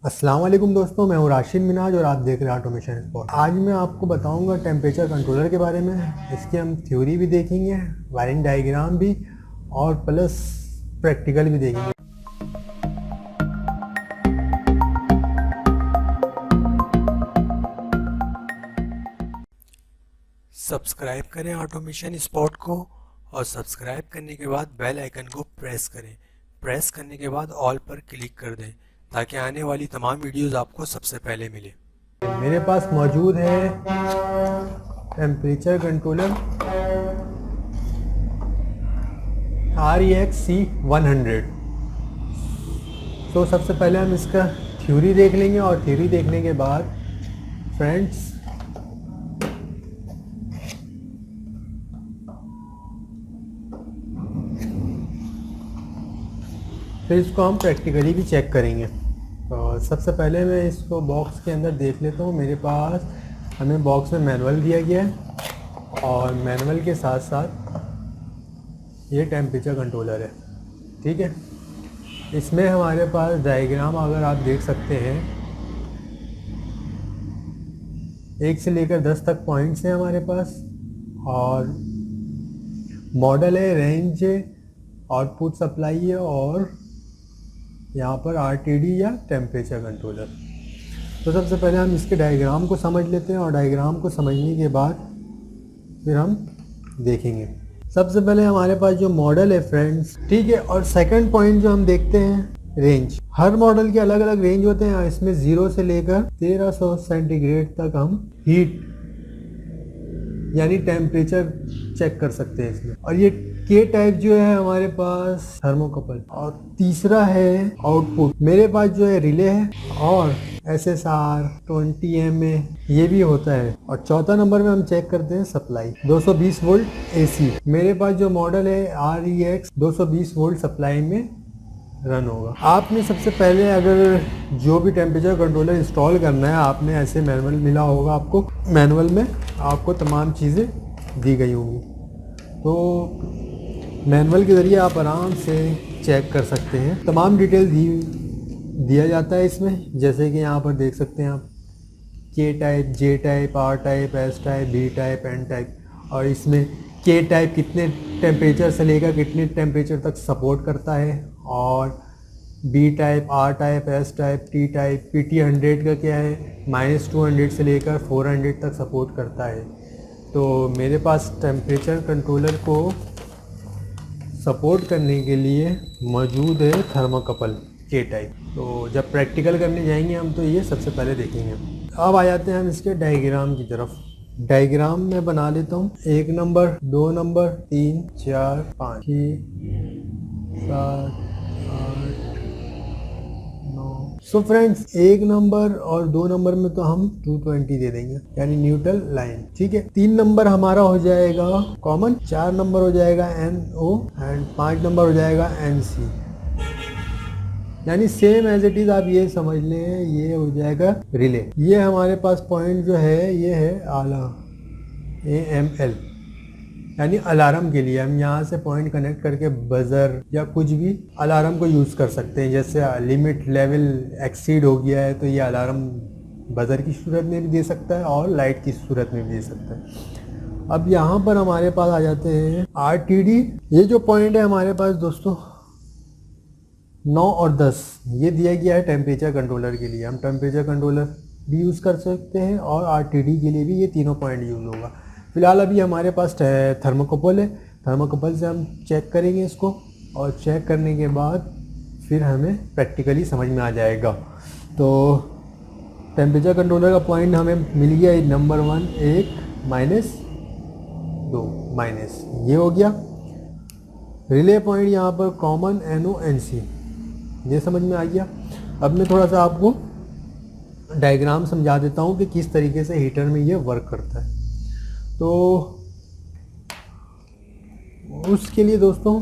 अस्सलाम वालेकुम दोस्तों, मैं हूँ राशिद मिनाज और आप देख रहे हैं ऑटोमेशन स्पॉट। आज मैं आपको बताऊंगा टेम्परेचर कंट्रोलर के बारे में। इसकी हम थ्योरी भी देखेंगे, वायरिंग डायग्राम भी और प्लस प्रैक्टिकल भी देखेंगे। सब्सक्राइब करें ऑटोमेशन स्पॉट को और सब्सक्राइब करने के बाद बेल आइकन को प्रेस करें। प्रेस करने के बाद ऑल पर क्लिक कर दें ताकि आने वाली तमाम वीडियोस आपको सबसे पहले मिले। मेरे पास मौजूद है टेम्परेचर कंट्रोलर REX C100। तो सबसे पहले हम इसका थ्योरी देख लेंगे और थ्योरी देखने के बाद फ्रेंड्स फिर इसको हम प्रैक्टिकली भी चेक करेंगे। तो सबसे पहले मैं इसको बॉक्स के अंदर देख लेता हूँ। मेरे पास हमें बॉक्स में मैनुअल दिया गया है और मैनुअल के साथ साथ ये टेम्परेचर कंट्रोलर है, ठीक है। इसमें हमारे पास डायग्राम अगर आप देख सकते हैं 1 से लेकर 10 तक पॉइंट्स हैं हमारे पास और मॉडल है, रेंज है, आउटपुट सप्लाई है और यहाँ पर RTD या टेम्परेचर कंट्रोलर। तो सबसे पहले हम इसके डायग्राम को समझ लेते हैं और डायग्राम को समझने के बाद फिर हम देखेंगे। सबसे पहले हमारे पास जो मॉडल है फ्रेंड्स, ठीक है, और सेकंड पॉइंट जो हम देखते हैं रेंज। हर मॉडल के अलग अलग रेंज होते हैं। इसमें 0 से लेकर 1300 सेंटीग्रेड तक हम हीट यानी टेम्परेचर चेक कर सकते हैं इसमें। और ये के टाइप जो है हमारे पास थर्मोकपल। और तीसरा है आउटपुट। मेरे पास जो है रिले है और SSR 20mA ये भी होता है। और चौथा नंबर में हम चेक करते हैं सप्लाई 220 वोल्ट AC। मेरे पास जो मॉडल है REX 220 वोल्ट सप्लाई में रन होगा। आपने सबसे पहले अगर जो भी टेम्परेचर कंट्रोलर इंस्टॉल करना है, आपने ऐसे मैनुअल मिला होगा आपको। मैनुअल में आपको तमाम चीज़ें दी गई होंगी, तो मैनुअल के ज़रिए आप आराम से चेक कर सकते हैं। तमाम डिटेल दिया जाता है इसमें, जैसे कि यहाँ पर देख सकते हैं आप K type, J type, R type, S type, B type, N type. और इसमें के टाइप कितने टेम्परेचर से लेकर कितने टेम्परेचर तक सपोर्ट करता है और B type, R type, S type, T type, PT 100 का क्या है, -200 से लेकर 400 तक सपोर्ट करता है। तो मेरे पास टेम्परेचर कंट्रोलर को सपोर्ट करने के लिए मौजूद है थर्मोकपल के टाइप। तो जब प्रैक्टिकल करने जाएंगे हम तो ये सबसे पहले देखेंगे। अब आ जाते हैं हम इसके डायग्राम की तरफ। डायग्राम मैं बना लेता हूँ। 1 number, 2 number, 3, 4, 5, 6, 7, 8, 9। So friends 1 number और 2 नंबर में तो हम 220 दे देंगे यानी न्यूट्रल लाइन, ठीक है। 3 नंबर हमारा हो जाएगा कॉमन, 4 नंबर हो जाएगा NO एंड 5 नंबर हो जाएगा NC यानी सेम एज इट इज। आप ये समझ लें ये हो जाएगा रिले। ये हमारे पास पॉइंट जो है ये है आला AML यानी अलार्म के लिए। हम यहाँ से पॉइंट कनेक्ट करके बजर या कुछ भी अलार्म को यूज़ कर सकते हैं। जैसे लिमिट लेवल एक्सीड हो गया है तो ये अलार्म बजर की सूरत में भी दे सकता है और लाइट की सूरत में भी दे सकता है। अब यहाँ पर हमारे पास आ जाते हैं RTD। ये जो पॉइंट है हमारे पास दोस्तों 9 और 10 ये दिया गया है टेम्परेचर कंट्रोलर के लिए। हम टेम्परेचर कंट्रोलर भी यूज़ कर सकते हैं और RTD के लिए भी ये तीनों पॉइंट यूज़ होगा। फिलहाल अभी हमारे पास थर्मोकपल है। थर्मोकपल से हम चेक करेंगे इसको और चेक करने के बाद फिर हमें प्रैक्टिकली समझ में आ जाएगा। तो टेम्परेचर कंट्रोलर का पॉइंट हमें मिल गया नंबर 1 1 -2 माइनस ये हो गया। रिले पॉइंट यहाँ पर कॉमन NO NC ये समझ में आ गया। अब मैं थोड़ा सा आपको डायग्राम समझा देता हूँ कि किस तरीके से हीटर में ये वर्क करता है। तो उसके लिए दोस्तों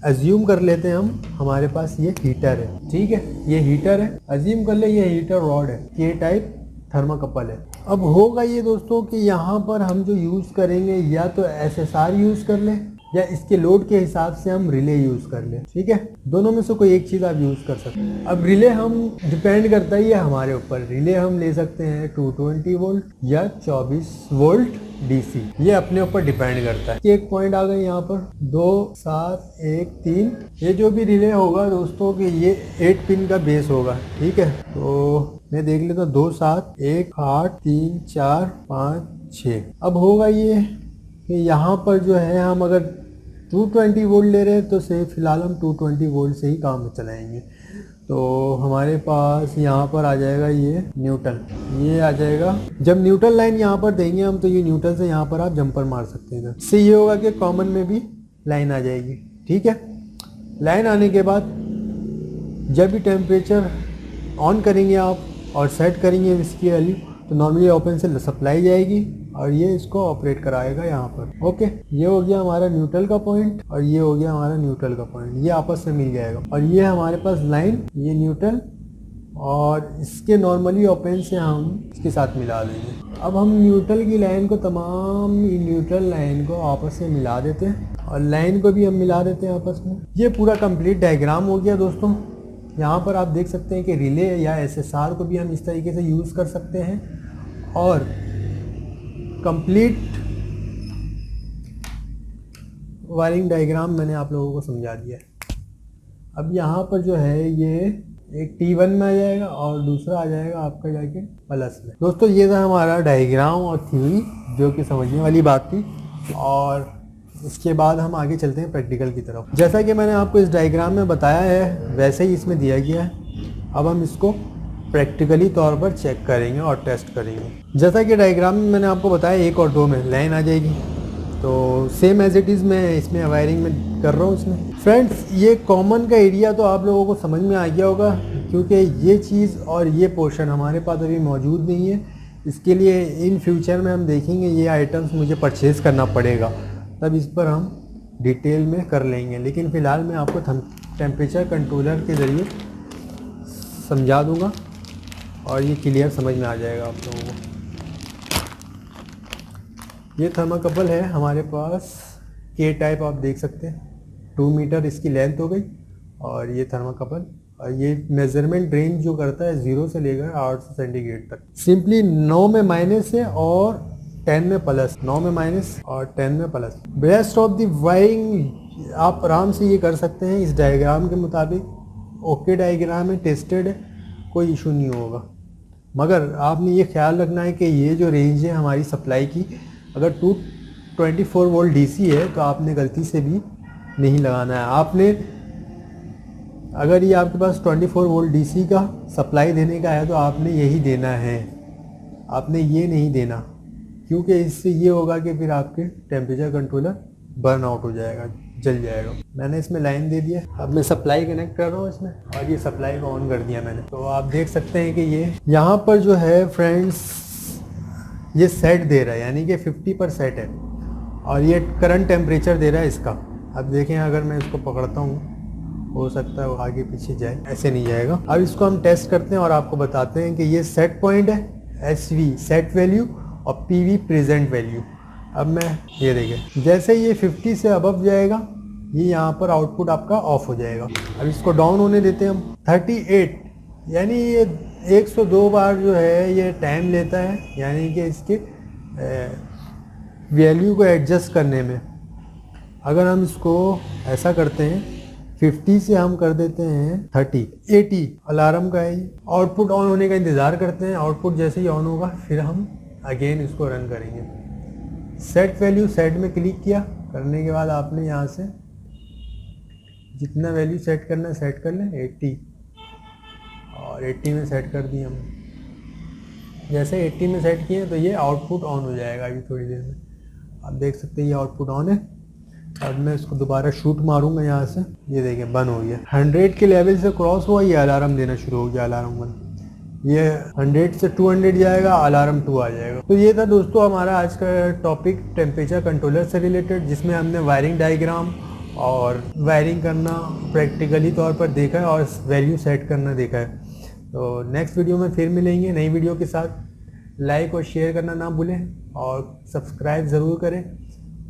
अज्यूम कर लेते हैं हम हमारे पास ये हीटर है, ठीक है। ये हीटर है, अज्यूम कर ले ये हीटर रॉड है, के टाइप थर्मोकपल है। अब होगा ये दोस्तों कि यहाँ पर हम जो यूज़ करेंगे या तो SSR यूज़ कर लें या इसके लोड के हिसाब से हम रिले यूज़ कर लें, ठीक है। दोनों में से कोई एक चीज़ आप यूज़ कर सकते हैं। अब रिले हम डिपेंड करता है ये हमारे ऊपर, रिले हम ले सकते हैं 220 वोल्ट या 24 वोल्ट डीसी, ये अपने ऊपर डिपेंड करता है। एक पॉइंट आ गए यहाँ पर 2 7 1 3, ये जो भी रिले होगा दोस्तों कि ये 8 पिन का बेस होगा, ठीक है। तो मैं देख लेता हूँ 2 7 1 8 3 4 5 6। अब होगा ये कि यहाँ पर जो है हम अगर 220 वोल्ट ले रहे हैं तो से फिलहाल हम 220 वोल्ट से ही काम चलाएंगे। तो हमारे पास यहाँ पर आ जाएगा ये न्यूट्रल, ये आ जाएगा। जब न्यूट्रल लाइन यहाँ पर देंगे हम तो ये न्यूट्रल से यहाँ पर आप जंपर मार सकते हैं। इससे ये होगा कि कॉमन में भी लाइन आ जाएगी, ठीक है। लाइन आने के बाद जब भी टेम्परेचर ऑन करेंगे आप और सेट करेंगे इसकी वैल्यू तो नॉर्मली ओपन से सप्लाई जाएगी और ये इसको ऑपरेट कराएगा यहाँ पर। ओके, ये हो गया हमारा न्यूट्रल का पॉइंट और ये हो गया हमारा न्यूट्रल का पॉइंट, ये आपस में मिल जाएगा। और ये हमारे पास लाइन, ये न्यूट्रल और इसके नॉर्मली ओपन से हम इसके साथ मिला देंगे। अब हम न्यूट्रल की लाइन को, तमाम न्यूट्रल लाइन को आपस में मिला देते हैं और लाइन को भी हम मिला देते हैं आपस में। ये पूरा कंप्लीट डायग्राम हो गया दोस्तों। यहाँ पर आप देख सकते हैं कि रिले या एसएसआर को भी हम इस तरीके से यूज़ कर सकते हैं और कंप्लीट वायरिंग डायग्राम मैंने आप लोगों को समझा दिया है। अब यहाँ पर जो है ये एक T1 में आ जाएगा और दूसरा आ जाएगा आपका जाके प्लस में। दोस्तों ये था हमारा डायग्राम और थ्योरी जो कि समझने वाली बात थी, और इसके बाद हम आगे चलते हैं प्रैक्टिकल की तरफ। जैसा कि मैंने आपको इस डायग्राम में बताया है वैसे ही इसमें दिया गया है। अब हम इसको प्रैक्टिकली तौर पर चेक करेंगे और टेस्ट करेंगे। जैसा कि डायग्राम में मैंने आपको बताया 1 और 2 में लाइन आ जाएगी, तो सेम एज इट इज़ मैं इसमें वायरिंग में कर रहा हूँ इसमें। फ्रेंड्स ये कॉमन का एरिया तो आप लोगों को समझ में आ गया होगा, क्योंकि ये चीज़ और ये पोर्शन हमारे पास अभी मौजूद नहीं है। इसके लिए इन फ्यूचर में हम देखेंगे ये आइटम्स मुझे परचेज़ करना पड़ेगा, तब इस पर हम डिटेल में कर लेंगे। लेकिन फ़िलहाल मैं आपको टेम्परेचर कंट्रोलर के ज़रिए समझा दूंगा और ये क्लियर समझ में आ जाएगा आप लोगों को। ये थर्माकपल है हमारे पास, के टाइप आप देख सकते हैं। 2 मीटर इसकी लेंथ हो गई और ये थर्माकपल, और ये मेजरमेंट रेंज जो करता है 0 से लेकर 800 सेंटीग्रेड तक। सिंपली 9 में माइनस है और 10 में प्लस, 9 में माइनस और 10 में plus. Best of the wiring आप आराम से ये कर सकते हैं इस डायग्राम के मुताबिक। ओके डायग्राम है, टेस्टेड है, कोई इशू नहीं होगा। मगर आपने ये ख्याल रखना है कि ये जो रेंज है हमारी सप्लाई की, अगर 224 वोल्ट डीसी है तो आपने गलती से भी नहीं लगाना है। आपने अगर ये आपके पास 24 वोल्ट डीसी का सप्लाई देने का है तो आपने यही देना है, आपने ये नहीं देना, क्योंकि इससे ये होगा कि फिर आपके टेम्परेचर कंट्रोलर बर्न आउट हो जाएगा, जल जाएगा। मैंने इसमें लाइन दे दिया, अब मैं सप्लाई कनेक्ट कर रहा हूँ इसमें और ये सप्लाई को ऑन कर दिया मैंने। तो आप देख सकते हैं कि ये यहाँ पर जो है फ्रेंड्स ये सेट दे रहा है, यानी कि 50 पर सेट है और ये करंट टेम्परेचर दे रहा है इसका। अब देखें अगर मैं इसको पकड़ता हूँ हो सकता है वो आगे पीछे जाए, ऐसे नहीं जाएगा। अब इसको हम टेस्ट करते हैं और आपको बताते हैं कि ये सेट पॉइंट है, SV सेट वैल्यू और PV प्रेजेंट वैल्यू। अब मैं ये देखें जैसे ये 50 से अबव जाएगा ये यहाँ पर आउटपुट आपका ऑफ हो जाएगा। अब इसको डाउन होने देते हैं हम 38, यानी ये 102 बार जो है ये टाइम लेता है, यानी कि इसके वैल्यू को एडजस्ट करने में। अगर हम इसको ऐसा करते हैं 50 से हम कर देते हैं 30, 80 अलार्म का है। आउटपुट ऑन होने का इंतज़ार करते हैं, आउटपुट जैसे ही ऑन होगा फिर हम अगेन इसको रन करेंगे। सेट वैल्यू सेट में क्लिक किया, करने के बाद आपने यहाँ से जितना वैल्यू सेट करना है सेट कर लें, 80 और 80 में सेट कर दिए हम। जैसे 80 में सेट किए तो ये आउटपुट ऑन हो जाएगा अभी थोड़ी देर में। आप देख सकते हैं ये आउटपुट ऑन है। अब मैं इसको दोबारा शूट मारूंगा यहाँ से, ये देखें बंद हो गया। 100 के लेवल से क्रॉस हुआ, ये अलार्म देना शुरू हो गया, अलार्म 1। ये 100 से 200 जाएगा, अलार्म 2 आ जाएगा। तो ये था दोस्तों हमारा आज का टॉपिक टेम्परेचर कंट्रोलर से रिलेटेड, जिसमें हमने वायरिंग डायग्राम और वायरिंग करना प्रैक्टिकली तौर पर देखा है और वैल्यू सेट करना देखा है। तो नेक्स्ट वीडियो में फिर मिलेंगे नई वीडियो के साथ। लाइक और शेयर करना ना भूलें और सब्सक्राइब ज़रूर करें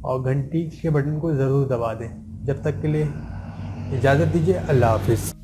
और घंटी के बटन को ज़रूर दबा दें। जब तक के लिए इजाज़त दीजिए, अल्लाह हाफिज़।